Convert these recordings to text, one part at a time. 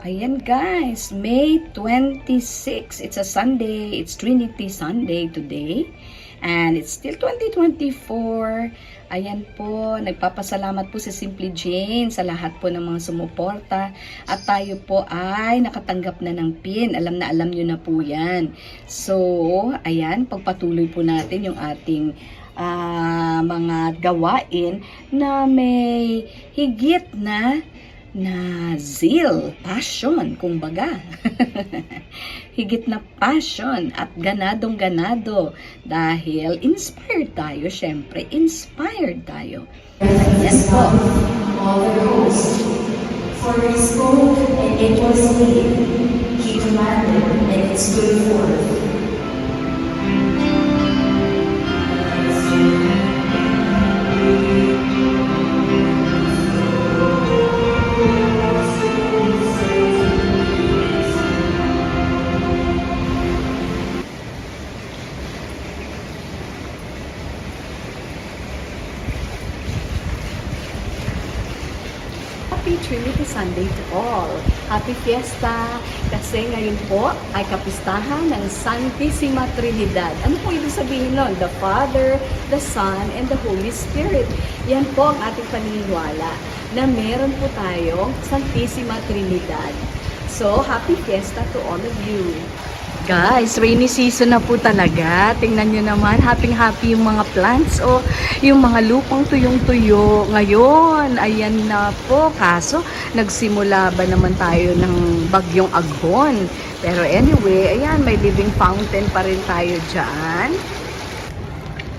Ayan guys, May 26. It's a Sunday. It's Trinity Sunday today. And it's still 2024. Ayan po, nagpapasalamat po si Simply Jane sa lahat po ng mga sumuporta. At tayo po ay nakatanggap na ng PIN. Alam na alam nyo na po yan. So, ayan, pagpatuloy po natin yung ating mga gawain na may higit na zeal, passion, kumbaga. Higit na passion at ganadong-ganado dahil inspired tayo, syempre, inspired tayo. Ayan po. All the hosts, for he spoke and it was made, he commanded and it stood forth. Happy Trinity Sunday to all. Happy Fiesta! Kasi ngayon po ay kapistahan ng Santissima Trinidad. Ano po ibig sabihin nun? The Father, the Son, and the Holy Spirit. Yan po ang ating paniniwala na meron po tayong Santissima Trinidad. So, happy Fiesta to all of you. Guys, rainy season na po talaga. Tingnan nyo naman, happy-happy yung mga plants o yung mga lupang tuyong-tuyo. Ngayon, ayan na po. Kaso, nagsimula ba naman tayo ng bagyong Aghon? Pero anyway, ayan, may living fountain pa rin tayo dyan.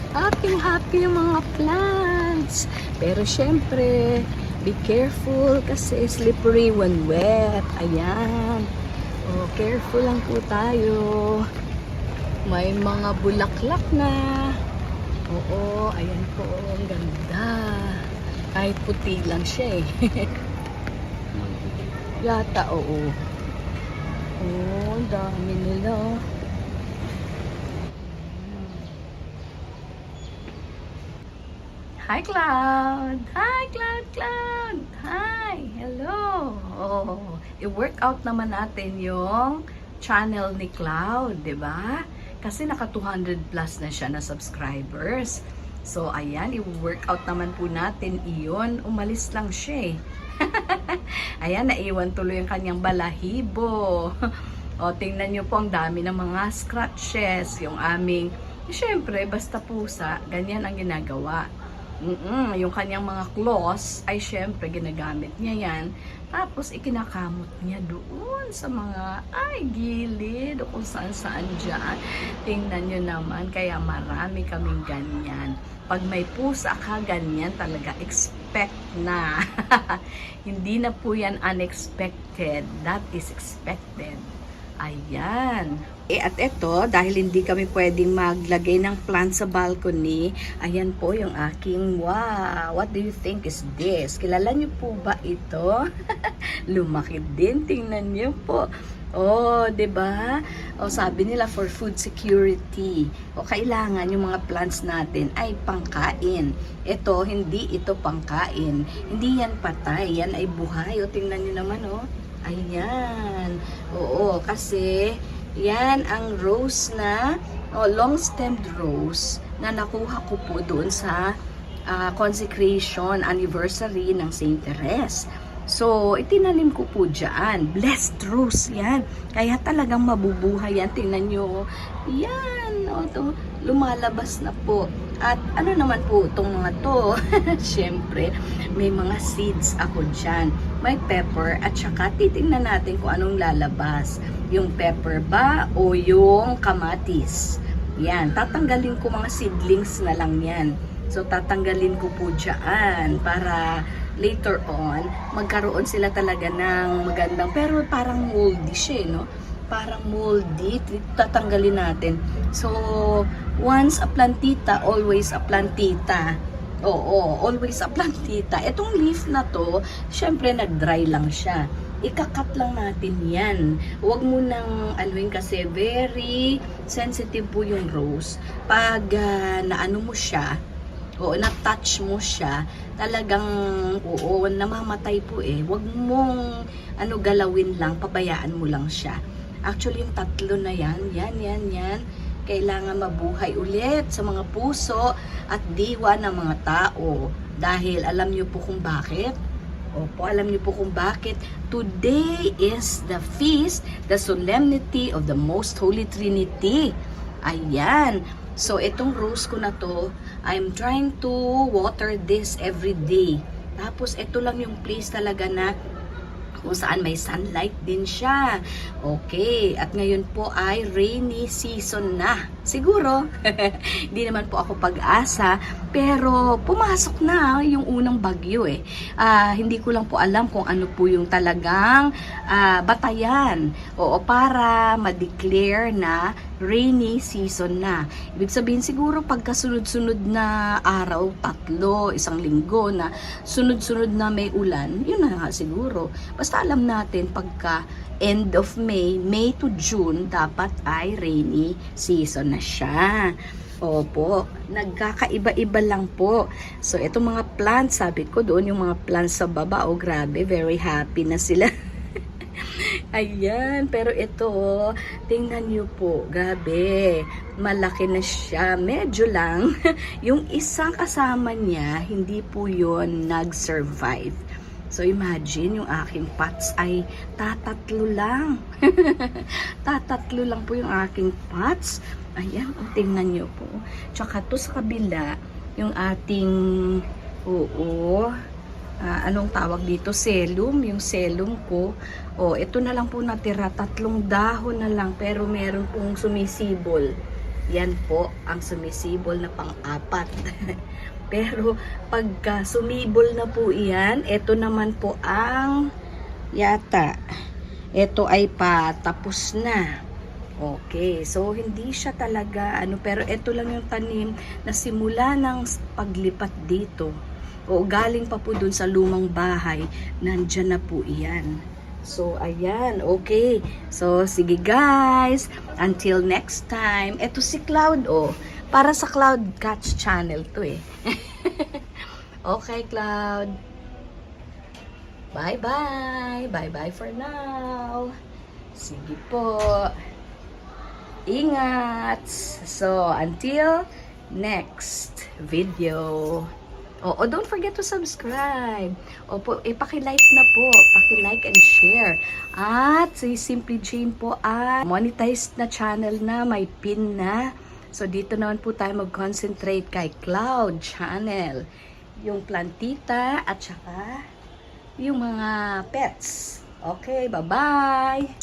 Happy-happy yung mga plants. Pero syempre, be careful kasi slippery when wet. Ayan. Oh, careful lang po tayo. May mga bulaklak na. Oo, ayan po. Ang ganda. Kahit puti lang siya eh. Yata, oo. Oh, ang dami nila. Hi, Cloud! Hi, Cloud! Hi! Hello! Oh, i-workout naman natin yung channel ni Cloud, di ba? Kasi naka 200 plus na siya na subscribers. So, ayan, i-workout naman po natin iyon. Umalis lang siya eh. Ayan, naiwan tuloy ang kanyang balahibo. O, tingnan nyo po ang dami ng mga scratches. Yung aming, syempre, basta pusa, ganyan ang ginagawa. Yung kanyang mga claws ay syempre ginagamit niya yan. Tapos ikinakamot niya doon sa mga gilid o kung saan dyan. Tingnan nyo naman, kaya marami kaming ganyan. Pag may pusa ka ganyan talaga, expect na. Hindi na po yan unexpected. That is expected. Ayan. At eto, dahil hindi kami pwedeng maglagay ng plant sa balcony, ayan po yung aking, wow, what do you think is this? Kilala niyo po ba ito? Lumaki din, tingnan niyo po. Oh, 'di ba? O sabi nila for food security. O kailangan yung mga plants natin ay pangkain. Ito, hindi ito pangkain. Hindi yan patay, yan ay buhay. O tingnan niyo naman, oh. Ayan. Oo, kasi yan ang rose na, long-stemmed rose na nakuha ko po doon sa consecration anniversary ng Saint Therese. So, itinanim ko po dyan. Blessed rose yan. Kaya talagang mabubuhay yan. Tingnan nyo. Yan. O, to, lumalabas na po. At ano naman po itong mga to? Siyempre, may mga seeds ako dyan. May pepper at saka titingnan natin kung anong lalabas. Yung pepper ba o yung kamatis. Yan. Tatanggalin ko mga seedlings na lang yan. So, tatanggalin ko po dyan para later on, magkaroon sila talaga ng magandang, pero parang moldy siya, no? Parang moldy, tatanggalin natin. So, once a plantita, always a plantita. Oo, always a plantita. Itong leaf na to, syempre nag-dry lang siya. Ikakat lang natin yan. Huwag mo nang anuin kasi very sensitive po yung rose. Pag naano mo siya, o na-touch mo siya, talagang, oo, namamatay po eh. Huwag mong galawin lang, pabayaan mo lang siya. Actually, yung tatlo na yan, kailangan mabuhay ulit sa mga puso at diwa ng mga tao. Dahil alam niyo po kung bakit? Opo, alam niyo po kung bakit. Today is the feast, the solemnity of the Most Holy Trinity. Ayan. So, itong rose ko na to, I'm trying to water this every day. Tapos, ito lang yung place talaga na kung saan may sunlight din siya. Okay, at ngayon po ay rainy season na. Siguro, hindi naman po ako pag-asa, pero pumasok na yung unang bagyo eh. Hindi ko lang po alam kung ano po yung talagang batayan. Oo, para ma-declare na rainy season na. Ibig sabihin siguro pagkasunod-sunod na araw, 3, 1 linggo na sunod-sunod na may ulan, yun na nga siguro. Basta alam natin pagka end of May to June, dapat ay rainy season na siya. Opo, nagkakaiba-iba lang po. So, itong mga plants, sabi ko doon, yung mga plants sa baba, oh grabe, very happy na sila. Ayan, pero ito, tingnan nyo po, grabe, malaki na siya, medyo lang. Yung isang kasama niya, hindi po yon nag-survive. So, imagine, yung aking pots ay tatatlo lang. Tatatlo lang po yung aking pots. Ayan, tingnan nyo po. Tsaka to sa kabila, yung ating, anong tawag dito? Selum. Yung selum ko. Ito na lang po natira. 3 dahon na lang. Pero meron pong sumisibol. Yan po ang sumisibol na pang-4. Pero pagka sumibol na po iyan, ito naman po ang yata. Ito ay patapos na. Okay, so hindi siya talaga pero ito lang yung tanim na simula ng paglipat dito. Galing pa po dun sa lumang bahay, nandyan na po iyan. So, ayan, okay. So, sige guys, until next time. Ito si Cloud, para sa Cloud Catch channel to eh. Okay, Cloud. Bye-bye. Bye-bye for now. Sige po. Ingat. So, until next video. Don't forget to subscribe. Paki-like na po. Paki-like and share. At si Simply Jane po ay monetized na channel na, may pin na. So, dito naman po tayo mag-concentrate kay Cloud channel. Yung plantita at saka yung mga pets. Okay, bye-bye!